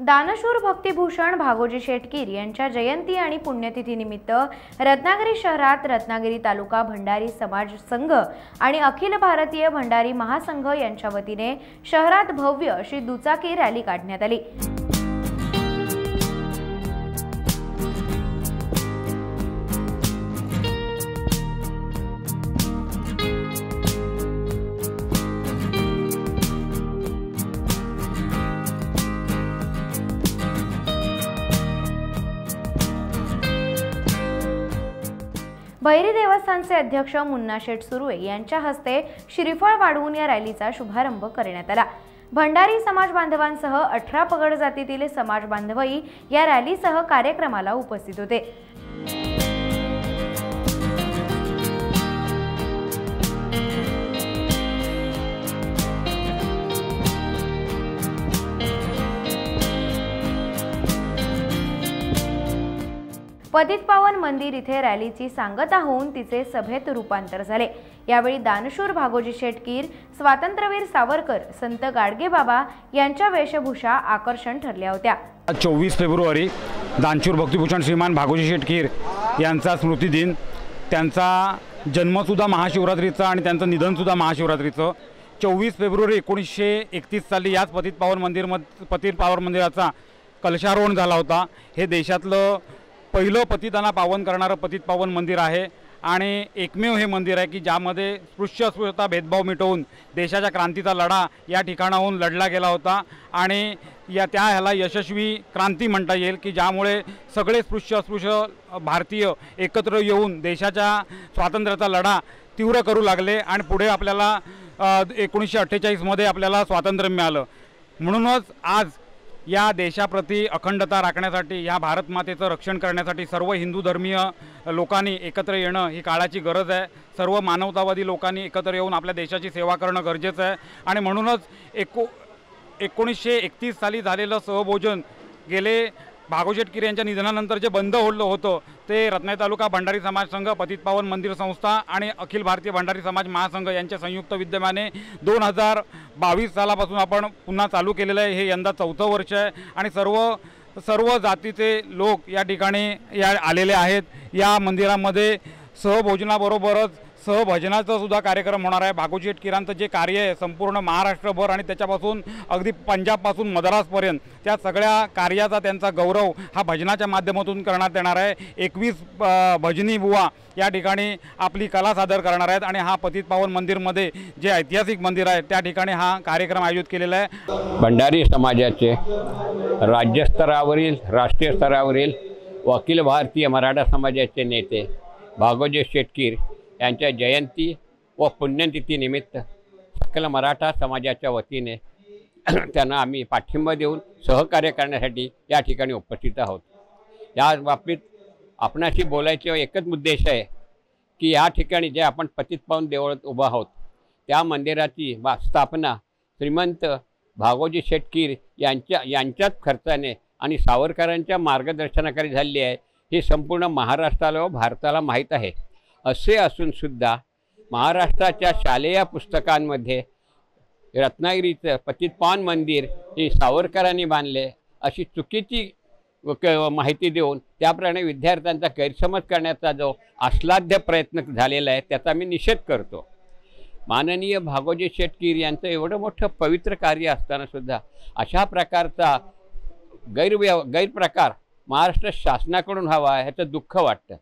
दानशूर भक्तिभूषण भागोजी शेटकीर यांच्या जयंती आणि पुण्यतिथीनिमित्त रत्नागिरी शहरात रत्नागिरी तालुका भंडारी समाज संघ आणि अखिल भारतीय भंडारी महासंघ यांच्या वतीने शहरात भव्य अशी दुचाकी रॅली काढण्यात आली। भैरी देवस्थानचे अध्यक्ष मुन्ना शेठ सुर्वे यांच्या हस्ते श्रीफळ वाढवून या रॅलीचा शुभारंभ करण्यात आला। भंडारी समाज बांधवांसह 18 पगड जातीतील समाज बांधवही या रॅलीसह कार्यक्रमाला उपस्थित होते। पतितपावन मंदिर इथे रॅलीची सांगता होऊन तिचे सभेत रूपांतर झाले। यावेळी दानशूर भागोजी शेटकीर, स्वातंत्र्यवीर सावरकर, संत गाडगे बाबा यांच्या वेशभूषा आकर्षण ठरल्या होत्या। 24 फेब्रुवारी दानशूर भक्तिभूषण श्रीमान भागोजी शेटकीर यांचा स्मृती दिन, त्यांचा जन्मसुद्धा महाशिवरात्रीचा आणि त्यांचं निधनसुद्धा महाशिवरात्रीचं। 24 फेब्रुवारी 1931 साली याच पतितपावन मंदिराचा कलशारोहण झाला होता। हे देशातलं पहिलं पतितांना पावन करणारं पतितपावन मंदिर आहे आणि एकमेव हे मंदिर आहे की ज्यामध्ये स्पृश्य अस्पृश्यता भेदभाव मिटवून देशाच्या क्रांतीचा लढा या ठिकाणाहून लढला गेला होता आणि ह्याला यशस्वी क्रांती म्हणता येईल की ज्यामुळे सगळे स्पृश्य अस्पृश्य भारतीय एकत्र येऊन देशाच्या स्वातंत्र्याचा लढा तीव्र करू लागले आणि पुढे आपल्याला 1948 मध्ये आपल्याला स्वातंत्र्य मिळालं। म्हणूनच आज या देशाप्रती अखंडता राखण्यासाठी, या भारत मातेचं रक्षण करण्यासाठी सर्व हिंदू धर्मीय लोकांनी एकत्र येणं ही काळाची गरज आहे। सर्व मानवतावादी लोकांनी एकत्र येऊन आपल्या देशाची सेवा करणं गरजेचं आहे आणि म्हणूनच 1931 साली झालेलं सहभोजन गेले भागोजी शेटकीर यांच्या निधनानंतर जे बंद होतं ते रत्नागिरी तालुका भंडारी समाज संघ, पतितपावन मंदिर संस्था आणि अखिल भारतीय भंडारी समाज महासंघ यांच्या संयुक्त विद्यमाने 2022 सालापासून आपण पुन्हा चालू केलेलं आहे। हे यंदा 4थं वर्ष आहे आणि सर्व जातीचे लोक या ठिकाणी आलेले आहेत। या मंदिरामध्ये सहभोजनाबरोबरच सहभजनाचा सुद्धा कार्यक्रम होणार आहे। भागोजी शेटकीरांचं जे कार्य आहे संपूर्ण महाराष्ट्रभर आणि त्याच्यापासून अगदी पंजाबपासून मद्रासपर्यंत त्या सगळ्या कार्याचा त्यांचा गौरव हा भजनाच्या माध्यमातून करण्यात येणार आहे। 21 भजनी बुवा या ठिकाणी आपली कला सादर करणार आहेत आणि हा पतितपावन मंदिरमध्ये जे ऐतिहासिक मंदिर आहे त्या ठिकाणी हा कार्यक्रम आयोजित केलेला आहे। भंडारी समाजाचे राज्यस्तरावरील, राष्ट्रीय स्तरावरील व अखिल भारतीय मराठा समाजाचे नेते भागोजी शेटकीर यांच्या जयंती व पुण्यतिथीनिमित्त सकल मराठा समाजाच्या वतीने त्यांना आम्ही पाठिंबा देऊन सहकार्य करण्यासाठी या ठिकाणी उपस्थित आहोत। या बाबतीत आपणाशी बोलायचे एकच उद्देश आहे की या ठिकाणी जे आपण पतितपावन देवळात उभा आहोत त्या मंदिराची स्थापना श्रीमंत भागोजी शेटकीर यांच्याच खर्चाने आणि सावरकरांच्या मार्गदर्शनाखाली झाली आहे। हे संपूर्ण महाराष्ट्राला व भारताला माहीत आहे। असे असून सुद्धा महाराष्ट्राच्या शालेय पुस्तकांमध्ये रत्नागिरीचं पतितपावन मंदिर हे सावरकरांनी बांधले अशी चुकीची माहिती देऊन त्याप्रमाणे विद्यार्थ्यांचा गैरसमज करण्याचा जो आश्लाघ्य प्रयत्न झालेला आहे त्याचा मी निषेध करतो। माननीय भागोजी शेटकीर यांचं एवढं मोठं पवित्र कार्य असताना सुद्धा अशा प्रकारचा गैरप्रकार महाराष्ट्र शासनाकडून हवा ह्याचं दुःख वाटतं।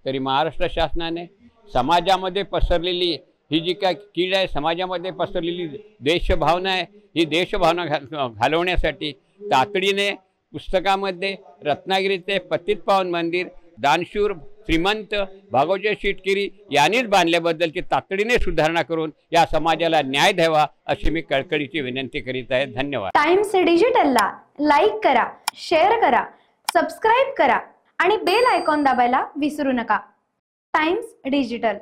तरी महाराष्ट्र शासनाने समाजामध्ये पसरलेली ही जी काय कीड आहे, समाजामध्ये पसरलेली देशभावना आहे, ही देशभावना घालवण्यासाठी तातडीने पुस्तकामध्ये रत्नागिरीचे पतितपावन मंदिर दानशूर श्रीमंत भागोजी शेटकीर यांनीच बांधल्याबद्दलची तातडीने सुधारणा करून या समाजाला न्याय द्यावा अशी मी कळकळीची विनंती करीत आहे। धन्यवाद। टाइम्स डिजिटलला लाईक करा, शेअर करा, सबस्क्राइब करा आणि बेल आयकॉन दाबायला विसरू नका। Times digital.